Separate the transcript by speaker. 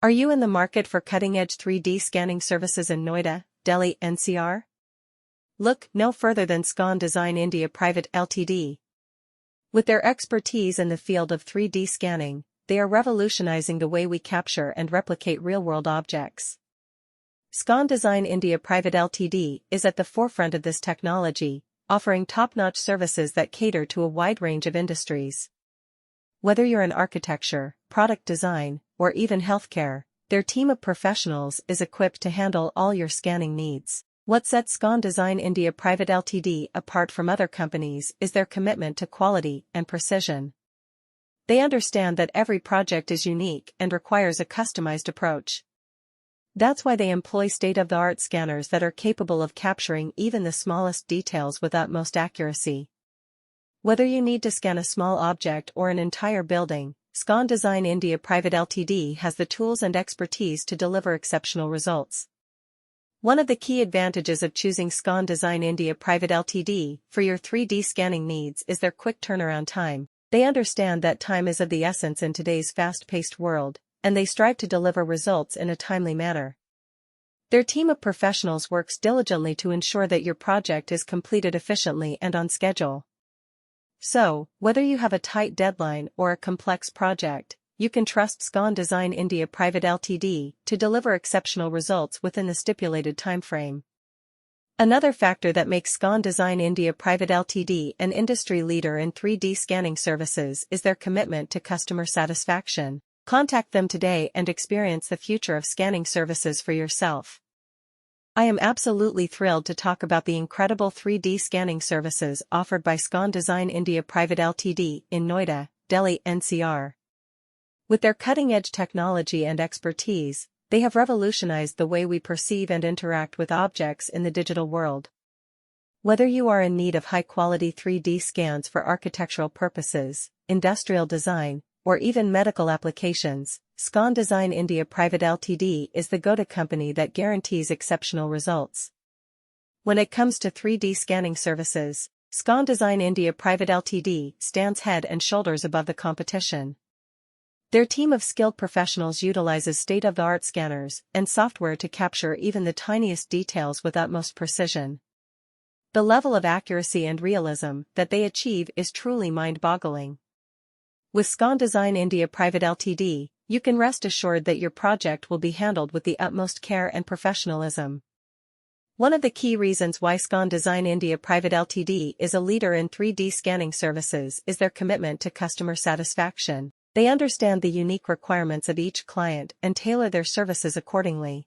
Speaker 1: Are you in the market for cutting-edge 3D scanning services in Noida, Delhi, NCR? Look no further than Scon Design India Private Ltd. With their expertise in the field of 3D scanning, they are revolutionizing the way we capture and replicate real-world objects. Scon Design India Private Ltd. is at the forefront of this technology, offering top-notch services that cater to a wide range of industries. Whether you're in architecture, product design, or even healthcare, their team of professionals is equipped to handle all your scanning needs. What sets Scon Design India Private Ltd. apart from other companies is their commitment to quality and precision. They understand that every project is unique and requires a customized approach. That's why they employ state-of-the-art scanners that are capable of capturing even the smallest details with utmost accuracy. Whether you need to scan a small object or an entire building, Scon Design India Private Ltd. has the tools and expertise to deliver exceptional results. One of the key advantages of choosing Scon Design India Private Ltd. for your 3D scanning needs is their quick turnaround time. They understand that time is of the essence in today's fast-paced world, and they strive to deliver results in a timely manner. Their team of professionals works diligently to ensure that your project is completed efficiently and on schedule. So, whether you have a tight deadline or a complex project, you can trust Scon Design India Private Ltd. to deliver exceptional results within the stipulated timeframe. Another factor that makes Scon Design India Private Ltd. an industry leader in 3D scanning services is their commitment to customer satisfaction. Contact them today and experience the future of scanning services for yourself. I am absolutely thrilled to talk about the incredible 3D scanning services offered by Scon Design India Private Ltd. in Noida, Delhi, NCR. With their cutting-edge technology and expertise, they have revolutionized the way we perceive and interact with objects in the digital world. Whether you are in need of high-quality 3D scans for architectural purposes, industrial design, or even medical applications, Scon Design India Private Ltd. is the go-to company that guarantees exceptional results. When it comes to 3D scanning services, Scon Design India Private Ltd. stands head and shoulders above the competition. Their team of skilled professionals utilizes state-of-the-art scanners and software to capture even the tiniest details with utmost precision. The level of accuracy and realism that they achieve is truly mind-boggling. With Scon Design India Private Ltd., you can rest assured that your project will be handled with the utmost care and professionalism. One of the key reasons why Scon Design India Private Ltd. is a leader in 3D scanning services is their commitment to customer satisfaction. They understand the unique requirements of each client and tailor their services accordingly.